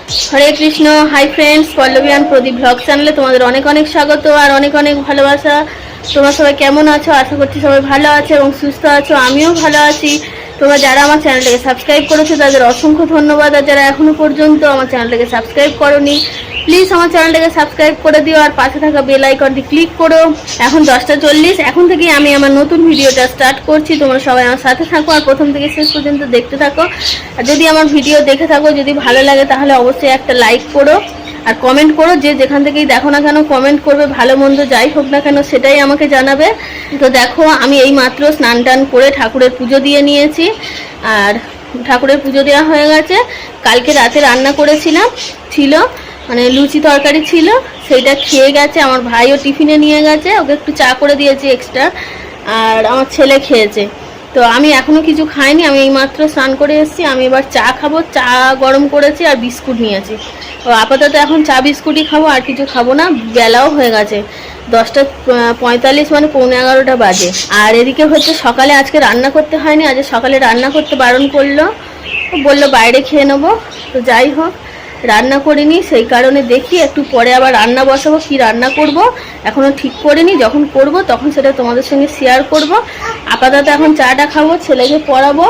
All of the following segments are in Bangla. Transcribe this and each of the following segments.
Hare Krishna. Hi friends, Pallavi and Pradeep blog চ্যানেলে তোমাদের অনেক অনেক স্বাগত আর অনেক অনেক ভালোবাসা। তোমরা সবাই কেমন আছো? আশা করছি সবাই ভালো আছো এবং সুস্থ আছো। আমিও ভালো আছি। তোমরা যারা আমার চ্যানেলটাকে সাবস্ক্রাইব করেছো তাদের অসংখ্য ধন্যবাদ, আর যারা এখনো পর্যন্ত আমার চ্যানেলটাকে সাবস্ক্রাইব করোনি প্লিজ আমার চ্যানেলটাকে সাবস্ক্রাইব করে দিও আর পাশে থাকা বেল আইকনটি ক্লিক করো। এখন 10:40, এখন থেকেই আমি আমার নতুন ভিডিওটা স্টার্ট করছি। তোমরা সবাই আমার সাথে থাকো আর প্রথম থেকে শেষ পর্যন্ত দেখতে থাকো। আর যদি আমার ভিডিও দেখে থাকো, যদি ভালো লাগে তাহলে অবশ্যই একটা লাইক করো আর কমেন্ট করো। যে যেখান থেকেই দেখো না কেন কমেন্ট করবে, ভালো মন্দ যাই হোক না কেন সেটাই আমাকে জানাবে। তো দেখো, আমি এই মাত্র স্নান টান করে ঠাকুরের পুজো দিয়ে নিয়েছি আর ঠাকুরের পুজো দেওয়া হয়ে গেছে। কালকে রাতে রান্না করেছিলাম, ছিল মানে লুচি তরকারি ছিল, সেইটা খেয়ে গেছে। আমার ভাইও টিফিনে নিয়ে গেছে, ওকে একটু চা করে দিয়েছি এক্সট্রা, আর আমার ছেলে খেয়েছে। তো আমি এখনও কিছু খাইনি, আমি এইমাত্র স্নান করে এসেছি। আমি এবার চা খাবো, চা গরম করেছি আর বিস্কুট নিয়েছি। তো আপাতত এখন চা বিস্কুটই খাবো, আর কিছু খাবো না। বেলাও হয়ে গেছে 10:45, মানে 11:15 বাজে। আর এদিকে হচ্ছে সকালে আজকে রান্না করতে হয়নি, আজ সকালে রান্না করতে বারণ করলো, বললো বাইরে খেয়ে নেবো। তো যাই হোক, রান্না করিনি, সেই কারণে দেখি একটু পরে আবার রান্না বসাবো। কি রান্না করব এখনো ঠিক করিনি, যখন করব তখন সেটা তোমাদের সঙ্গে শেয়ার করব। আপাতত এখন চাটা খাবো, ছেলেকে পড়াবো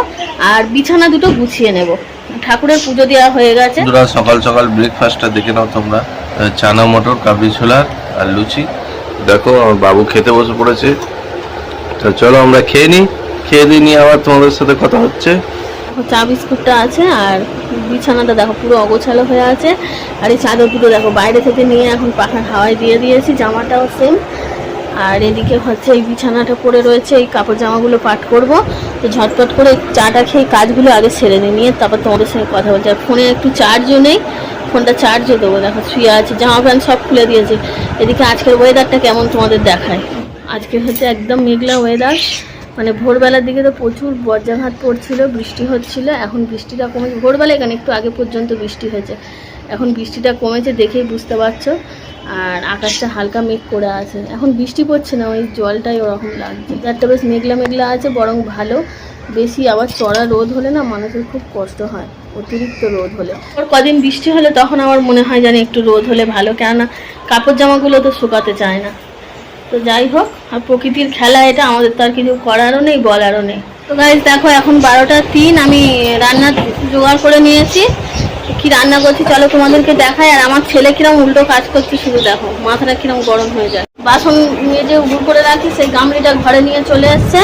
আর বিছানা দুটো গুছিয়ে নেব। ঠাকুরের পুজো দেওয়া হয়ে গেছে। সকাল সকাল ব্রেকফাস্টটা দেখে নাও তোমরা। চানা মটর, কাবলি ছোলা আর লুচি। দেখো আমার বাবু খেতে বসে পড়েছে। তো চলো আমরা খেয়ে নিই, খেয়ে দিয়ে নিয়ে আবার তোমাদের সাথে কথা হচ্ছে। চা বিস্কুটটা আছে আর বিছানাটা দেখো পুরো অগোছালো হয়ে আছে। আর এই চাদর দুটো দেখো বাইরে থেকে নিয়ে এখন পাখার হাওয়ায় দিয়ে দিয়েছি, জামাটাও সেম। আর এদিকে হচ্ছে এই বিছানাটা পড়ে রয়েছে, এই কাপড় জামাগুলো পাট করব। তো ঝটপট করে চাটা খেয়ে কাজগুলো আগে সেরে নিয়ে তারপর তোমাদের সঙ্গে কথা বলছি। আর ফোনে একটু চার্জও নেই, ফোনটা চার্জও দেবো। দেখো শুয়ে আছে, জামা প্যান্ট সব খুলে দিয়েছে। এদিকে আজকের ওয়েদারটা কেমন তোমাদের দেখায়। আজকে হচ্ছে একদম মেঘলা ওয়েদার, মানে ভোরবেলার দিকে তো প্রচুর বজ্রাঘাত পড়ছিল, বৃষ্টি হচ্ছিল। এখন বৃষ্টিটা কমেছে, ভোরবেলা এখানে একটু আগে পর্যন্ত বৃষ্টি হয়েছে, এখন বৃষ্টিটা কমেছে দেখেই বুঝতে পারছো। আর আকাশটা হালকা মেঘ করে আছে, এখন বৃষ্টি পড়ছে না, ওই জলটাই ওরকম লাগছে। একটা বেশ মেঘলা মেঘলা আছে, বরং ভালো। বেশি আবার চড়া রোদ হলে না মানুষের খুব কষ্ট হয়, অতিরিক্ত রোদ হলে। ওর কদিন বৃষ্টি হলে তখন আমার মনে হয় জানি একটু রোদ হলে ভালো, কেননা কাপড় জামাগুলো তো শুকাতে চায় না। তো যাই হোক, আর প্রকৃতির খেলা এটা, আমাদের তো আর কিছু করারও নেই, বলারও নেই। তো গাইস দেখো, এখন 12টা 3, আমি রান্না জোগাড় করে নিয়েছি। কি রান্না করছি চলো তোমাদেরকে দেখাই। আর আমার ছেলে কিরম উল্টো কাজ করছে শুধু দেখো, মাথাটা কিরম গরম হয়ে যায়। বাসন নিয়ে যে উবুর করে রাখি, সেই গামলিটা ঘরে নিয়ে চলে এসছে।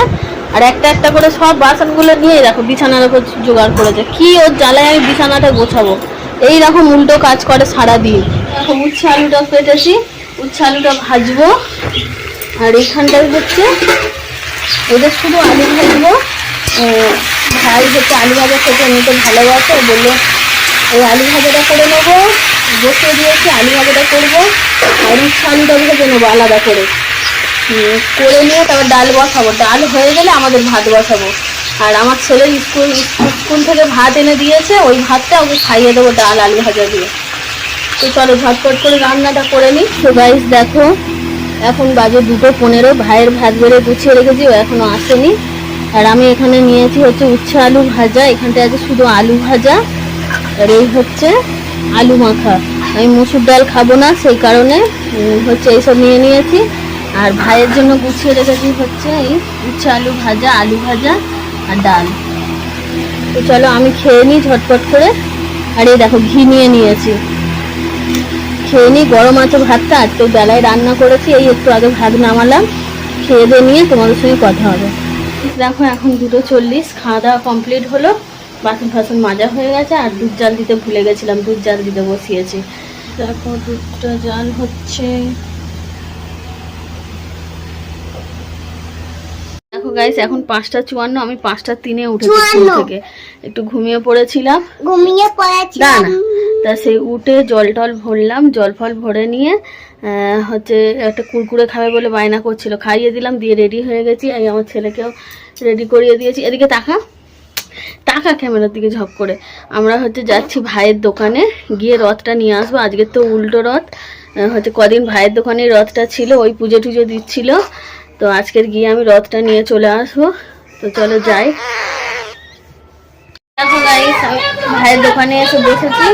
আর একটা একটা করে সব বাসনগুলো নিয়ে দেখো বিছানার উপর জোগাড় করেছে। কি ওর জ্বালায় আমি বিছানাটা গোছাবো, এই রকম উল্টো কাজ করে সারাদিন। দেখো উচ্ছে আলুটা কেটেছি, উচ্ছে আলুটা ভাজবো। আর এইখানটায় হচ্ছে ওদের শুধু আলু ভাজবো। ভাই হচ্ছে আলু ভাজা খেতে এমনিতে ভালোবাসে, বললো ওই আলু ভাজাটা করে নেবো। বসিয়ে দিয়েছি, আলু ভাজাটা করবো আর উচ্ছে আলুটা ভেজে নেবো আলাদা করে। করে নিয়ে তারপর ডাল বসাবো, ডাল হয়ে গেলে আমাদের ভাত বসাবো। আর আমার ছেলের স্কুল থেকে ভাত এনে দিয়েছে, ওই ভাতটা ওকে খাইয়ে দেবো ডাল আলু ভাজা দিয়ে। তো চলো ঝটপট করে রান্নাটা করে নিই। তো গাইস দেখো, এখন বাজে 2:15, ভাইয়ের ভাত বেড়ে গুছিয়ে রেখেছি, ও এখনো আসেনি। আর আমি এখানে নিয়েছি হচ্ছে উচ্ছে আলু ভাজা, এখানটায় আছে শুধু আলু ভাজা। আর এই হচ্ছে আলু মাখা, আমি মসুর ডাল খাবো না, সেই কারণে হচ্ছে এইসব নিয়ে নিয়েছি। আর ভাইয়ের জন্য গুছিয়ে রেখেছি হচ্ছে এই উচ্ছে আলু ভাজা, আলু ভাজা আর ডাল। তো চলো আমি খেয়ে নিই ঝটপট করে। আর এই দেখো ঘি নিয়ে নিয়েছি, খেয়ে নিই। গরম আছে ভাতটা, আজকে বেলায় রান্না করেছি, এই একটু আগে ভাত নামালাম। খেয়ে দিয়ে নিয়ে তোমাদের সঙ্গে কথা হবে। দেখো এখন 2:40, খাওয়া দাওয়া কমপ্লিট হলো, বাসন ফাসন মাজা হয়ে গেছে। আর দুধ জাল দিতে ভুলে গেছিলাম, দুধ জাল দিতে বসিয়েছি। দেখো দুধটা জাল হচ্ছে। দেখো গাইস, এখন 5:54, আমি 5:03 উঠেছি স্কুল থেকে, একটু ঘুমিয়ে পড়েছিলাম। না তা সেই উঠে জল টল ভরলাম, জল ফল ভরে নিয়ে হচ্ছে একটা কুরকুরে খাবে বলে বায়না করছিল, খাইয়ে দিলাম, দিয়ে রেডি হয়ে গেছি। এই আমার ছেলেকেও রেডি করিয়ে দিয়েছি। এদিকে তাকা টাকা ক্যামেরার দিকে ঝপ করে। আমরা হচ্ছে যাচ্ছি ভাইয়ের দোকানে, গিয়ে রথটা নিয়ে আসবো। আজকে তো উল্টো রথ, হচ্ছে কদিন ভাইয়ের দোকানে রথটা ছিল, ওই পুজো টুজো দিচ্ছিল। তো আজকের গিয়ে আমি রথটা নিয়ে চলে আসবো। তো চলো যাই। দেখো গাইস, আমি ভাইয়ের দোকানে এসে বসেছি।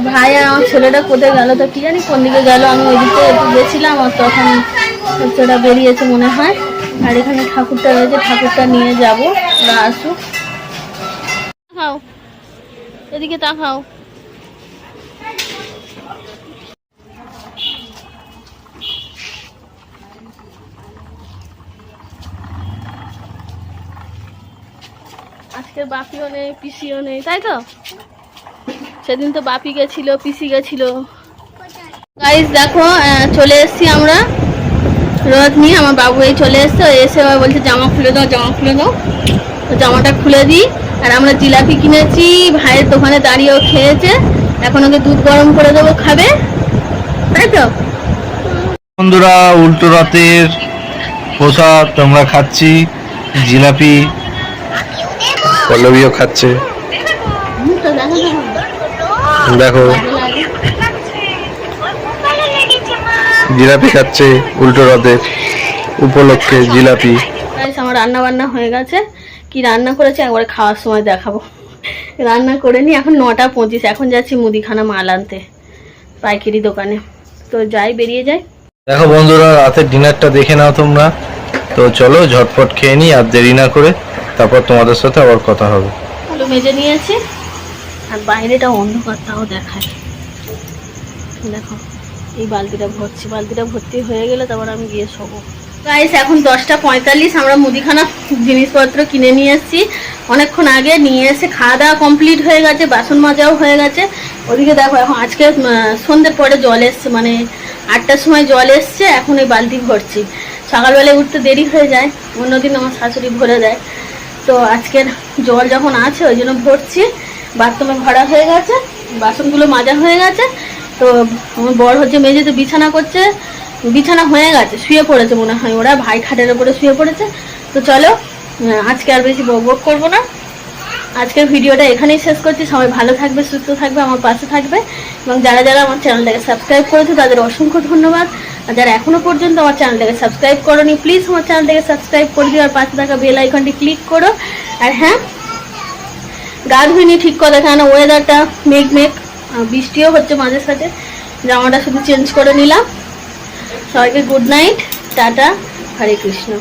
ভাই আর আমার ছেলেটা কোথায় গেল তো কি জানি, কোন দিকে গেল। আমি ওই দিকে একটু গেছিলাম আর তখন ছেলেটা বেরিয়েছে মনে হয়। আর এখানে ঠাকুরটা রয়েছে, ঠাকুরটা নিয়ে যাবো, ওরা আসুক। তাকাও, এদিকে তাকাও। আজকের বাপিও নেই, পিসিও নেই, তাই তো? সেদিন তো বাপি গেছিল, পিসি গেছিল। গাইস দেখো, চলে এসেছি আমরা রথ নিয়ে। আমার বাবু এই চলে এসছে, এসে আবার বলছে জামা খুলে দাও, জামা খুলে দাও। তো জামাটা খুলে দিই। আর আমরা জিলাপি কিনেছি, ভাইয়ের দোকানে দাঁড়িয়েও খেয়েছে। এখন ওকে দুধ গরম করে দেবো, খাবে, তাই তো? বন্ধুরা, উল্টো রথের প্রসাদ তোমরা খাচ্ছি, জিলাপি। পল্লবীও খাচ্ছে, মুখটা দেখো, দেখো জিলাপি খাচ্ছে উল্টো রথের উপলক্ষে জিলাপি। গাইস আমার রান্না বান্না হয়ে গেছে। কি রান্না করেছে একবারে খাওয়ার সময় দেখাবো। রান্না করে নি, এখন 9:25। এখন যাচ্ছি মুদিখানা মাল আনতে পাইকারি দোকানে। তো যাই, বেরিয়ে যাই। দেখো বন্ধুরা, রাতের ডিনারটা দেখে নাও তোমরা। তো চলো ঝটপট খেয়ে নি, আর দেরি না করে, তারপর তোমাদের সাথে আবার কথা হবে। আলু মেজে নিয়েছি, আর বাইরেটা অন্ধকার, তাও দেখায়। দেখো এই বালতিটা ভরছি, বালতিটা ভর্তি হয়ে গেলে তারপর আমি গিয়ে শোবো। গাইস এখন 10:45। আমরা মুদিখানা জিনিসপত্র কিনে নিয়ে এসেছি অনেকক্ষণ আগে। নিয়ে এসে খাওয়া দাওয়া কমপ্লিট হয়ে গেছে, বাসন মাজাও হয়ে গেছে। ওদিকে দেখো এখন আজকে সন্ধ্যের পরে জল এসছে, মানে 8টার সময় জল এসছে। এখন এই বালতি ভরছি। সকালবেলায় উঠতে দেরি হয়ে যায়, অন্যদিন আমার শাশুড়ি ভরে দেয়। তো আজকের জল যখন আছে ওই জন্য ভরছি। বাথরুমে ভরা হয়ে গেছে, বাসনগুলো মাজা হয়ে গেছে। তো আমার বর হচ্ছে মেঝেতে বিছানা করছে, বিছানা হয়ে গেছে, শুয়ে পড়েছে মনে হয় ওরা, ভাই খাটের উপরে শুয়ে পড়েছে। তো চলো আজকে আর বেশি বক করবো না, আজকের ভিডিওটা এখানেই শেষ করছি। সবাই ভালো থাকবে, সুস্থ থাকবে, আমার পাশে থাকবে। এবং যারা যারা আমার চ্যানেলটাকে সাবস্ক্রাইব করেছে তাদের অসংখ্য ধন্যবাদ। আর যারা এখনো পর্যন্ত আমার চ্যানেলটাকে সাবস্ক্রাইব করোনি, প্লিজ আমার চ্যানেলটাকে সাবস্ক্রাইব করে দিও, আর পাশে থাকা বেল আইকনটি ক্লিক করো। আর হ্যাঁ, গা ধুইনি ঠিক কথা, কেন ওয়েদারটা মেঘ, বৃষ্টিও হচ্ছে মাঝে সাথে। জামাটা শুধু চেঞ্জ করে নিলাম। সবাইকে গুড নাইট, টাটা, হরে কৃষ্ণ।